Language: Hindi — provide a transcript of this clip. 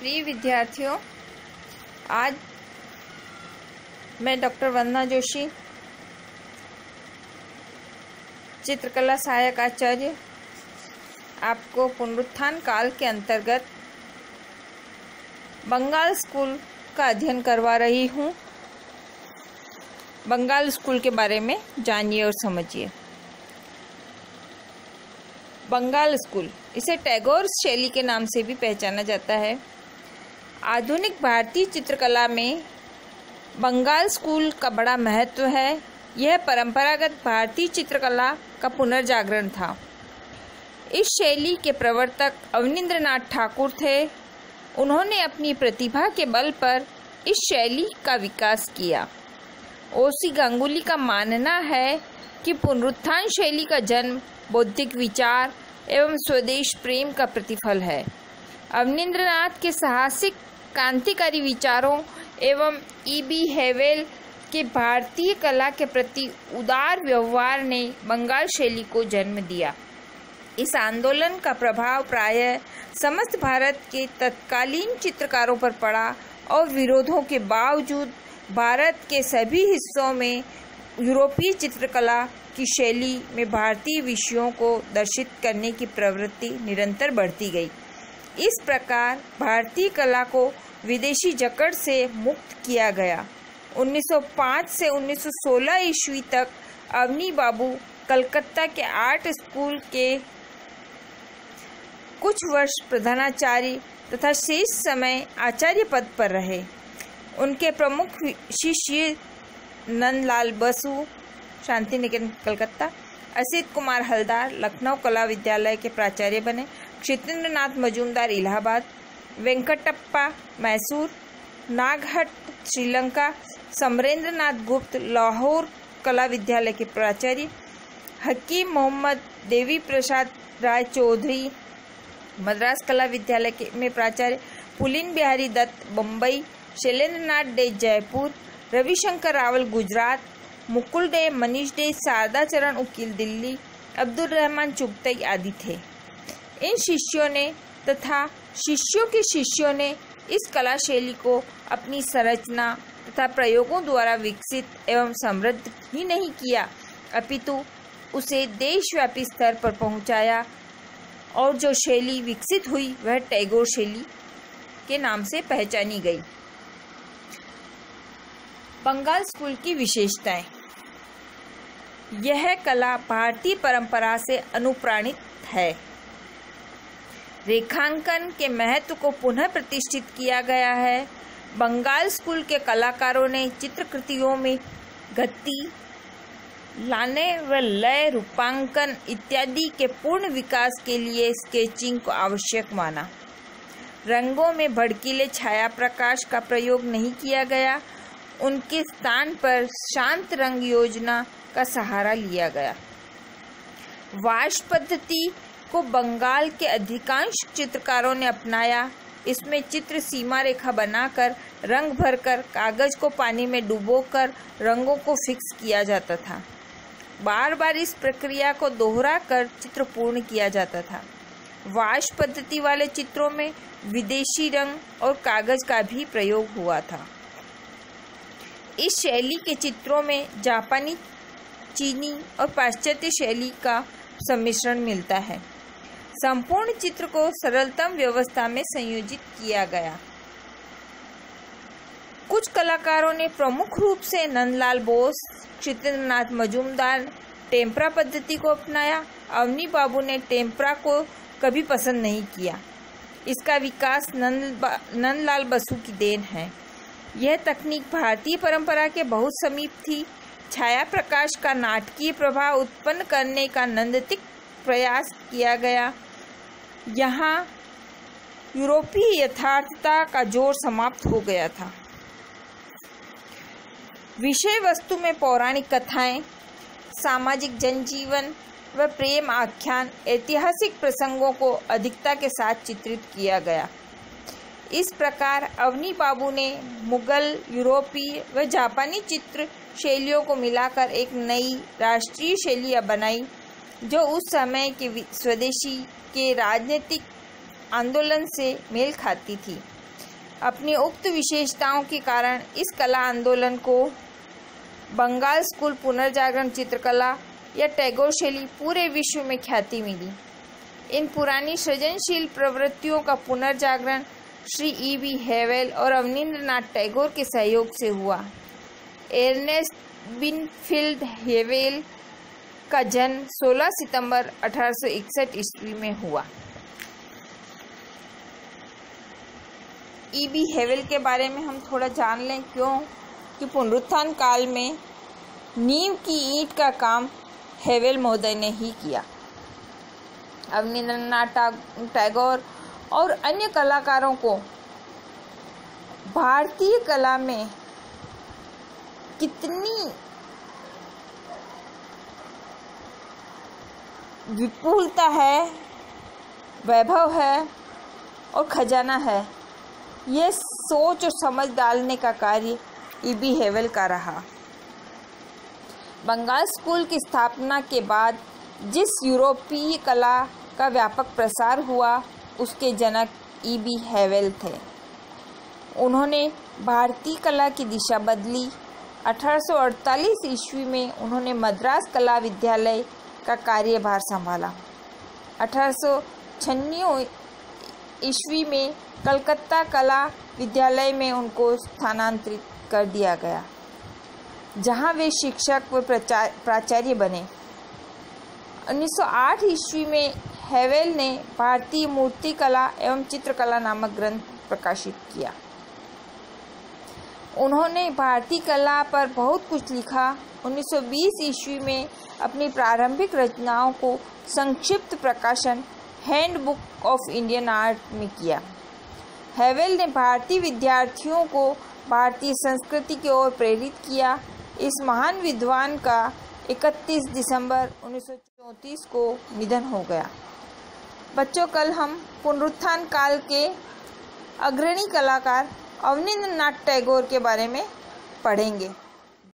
प्रिय विद्यार्थियों, आज मैं डॉक्टर वंदना जोशी, चित्रकला सहायक आचार्य, आपको पुनरुत्थान काल के अंतर्गत बंगाल स्कूल का अध्ययन करवा रही हूँ। बंगाल स्कूल के बारे में जानिए और समझिए। बंगाल स्कूल, इसे टैगोर शैली के नाम से भी पहचाना जाता है। आधुनिक भारतीय चित्रकला में बंगाल स्कूल का बड़ा महत्व है। यह परंपरागत भारतीय चित्रकला का पुनर्जागरण था। इस शैली के प्रवर्तक अवनींद्रनाथ ठाकुर थे। उन्होंने अपनी प्रतिभा के बल पर इस शैली का विकास किया। ओसी गांगुली का मानना है कि पुनरुत्थान शैली का जन्म बौद्धिक विचार एवं स्वदेश प्रेम का प्रतिफल है। अवनींद्रनाथ के साहसिक क्रांतिकारी विचारों एवं ई.बी. हेवेल के भारतीय कला के प्रति उदार व्यवहार ने बंगाल शैली को जन्म दिया। इस आंदोलन का प्रभाव प्रायः समस्त भारत के तत्कालीन चित्रकारों पर पड़ा और विरोधों के बावजूद भारत के सभी हिस्सों में यूरोपीय चित्रकला की शैली में भारतीय विषयों को दर्शित करने की प्रवृत्ति निरंतर बढ़ती गई। इस प्रकार भारतीय कला को विदेशी जकड़ से मुक्त किया गया। 1905 से 1916 ईस्वी तक अवनी बाबू कलकत्ता के आर्ट स्कूल के कुछ वर्ष प्रधानाचार्य तथा शेष समय आचार्य पद पर रहे। उनके प्रमुख शिष्य नंदलाल बसु, शांति निकेतन कलकत्ता, असित कुमार हलदार लखनऊ कला विद्यालय के प्राचार्य बने, क्षितेंद्रनाथ मजूमदार इलाहाबाद, वेंकटप्पा मैसूर, नागहट श्रीलंका, समरेंद्रनाथ गुप्त लाहौर कला विद्यालय के प्राचार्य, हकीम मोहम्मद देवी प्रसाद राय चौधरी मद्रास कला विद्यालय में प्राचार्य, पुलिन बिहारी दत्त बम्बई, शैलेंद्रनाथ डे जयपुर, रविशंकर रावल गुजरात, मुकुल डे, मनीष डे, शारदा चरण उकील दिल्ली, अब्दुल रहमान चुगतई आदि थे। इन शिष्यों ने तथा शिष्यों के शिष्यों ने इस कला शैली को अपनी संरचना तथा प्रयोगों द्वारा विकसित एवं समृद्ध ही नहीं किया, अपितु उसे देशव्यापी स्तर पर पहुंचाया और जो शैली विकसित हुई वह टैगोर शैली के नाम से पहचानी गई। बंगाल स्कूल की विशेषताएं। यह कला भारतीय परंपरा से अनुप्राणित है। रेखांकन के महत्व को पुनः प्रतिष्ठित किया गया है। बंगाल स्कूल के कलाकारों ने चित्रकृतियों में गति लाने व लय, रूपांकन इत्यादि के पूर्ण विकास के लिए स्केचिंग को आवश्यक माना। रंगों में भड़कीले छाया प्रकाश का प्रयोग नहीं किया गया। उनके स्थान पर शांत रंग योजना का सहारा लिया गया। वाश पद्धति को बंगाल के अधिकांश चित्रकारों ने अपनाया। इसमें चित्र सीमा रेखा बनाकर रंग भरकर कागज को पानी में डुबोकर रंगों को फिक्स किया जाता था। बार बार इस प्रक्रिया को दोहरा कर चित्र पूर्ण किया जाता था। वाश पद्धति वाले चित्रों में विदेशी रंग और कागज का भी प्रयोग हुआ था। इस शैली के चित्रों में जापानी, चीनी और पाश्चात्य शैली का सम्मिश्रण मिलता है। संपूर्ण चित्र को सरलतम व्यवस्था में संयोजित किया गया। कुछ कलाकारों ने प्रमुख रूप से नंदलाल बोस, क्षितेंद्रनाथ मजूमदार टेम्परा पद्धति को अपनाया। अवनी बाबू ने टेम्परा को कभी पसंद नहीं किया। इसका विकास नंदलाल बसु की देन है। यह तकनीक भारतीय परंपरा के बहुत समीप थी। छाया प्रकाश का नाटकीय प्रभाव उत्पन्न करने का नंदित प्रयास किया गया। यहाँ यूरोपीय यथार्थता का जोर समाप्त हो गया था। विषय वस्तु में पौराणिक कथाएं, सामाजिक जनजीवन व प्रेम आख्यान, ऐतिहासिक प्रसंगों को अधिकता के साथ चित्रित किया गया। इस प्रकार अवनी बाबू ने मुगल, यूरोपीय व जापानी चित्र शैलियों को मिलाकर एक नई राष्ट्रीय शैली बनाई, जो उस समय के स्वदेशी के राजनीतिक आंदोलन से मेल खाती थी। अपनी उक्त विशेषताओं के कारण इस कला आंदोलन को बंगाल स्कूल पुनर्जागरण चित्रकला या टैगोर शैली पूरे विश्व में ख्याति मिली। इन पुरानी सृजनशील प्रवृत्तियों का पुनर्जागरण श्री E.B. हेवेल और अवनींद्रनाथ टैगोर के सहयोग से हुआ। एर्नेस्ट विनफील्ड हेवेल का जन्म 16 सितंबर 1861 ईस्वी में हुआ। E.B. हेवेल के बारे में हम थोड़ा जान लें, क्यों कि पुनरुत्थान काल में नींव की ईंट का काम हेवेल महोदय ने ही किया। अवनींद्रनाथ टैगोर और अन्य कलाकारों को भारतीय कला में कितनी विपुलता है, वैभव है और खजाना है, ये सोच और समझ डालने का कार्य E.B. हेवेल का रहा। बंगाल स्कूल की स्थापना के बाद जिस यूरोपीय कला का व्यापक प्रसार हुआ, उसके जनक E.B. हेवेल थे। उन्होंने भारतीय कला की दिशा बदली। 1848 ईस्वी में उन्होंने मद्रास कला विद्यालय का कार्यभार संभाला। 1896 ईस्वी में कलकत्ता कला विद्यालय में उनको स्थानांतरित कर दिया गया, जहां वे शिक्षक व प्राचार्य बने। 1908 ईस्वी में हेवेल ने भारतीय मूर्तिकला एवं चित्रकला नामक ग्रंथ प्रकाशित किया। उन्होंने भारतीय कला पर बहुत कुछ लिखा। 1920 ईस्वी में अपनी प्रारंभिक रचनाओं को संक्षिप्त प्रकाशन हैंडबुक ऑफ इंडियन आर्ट में किया। हेवेल ने भारतीय विद्यार्थियों को भारतीय संस्कृति की ओर प्रेरित किया। इस महान विद्वान का 31 दिसंबर 1934 को निधन हो गया। बच्चों, कल हम पुनरुत्थान काल के अग्रणी कलाकार अवनींद्रनाथ टैगोर के बारे में पढ़ेंगे।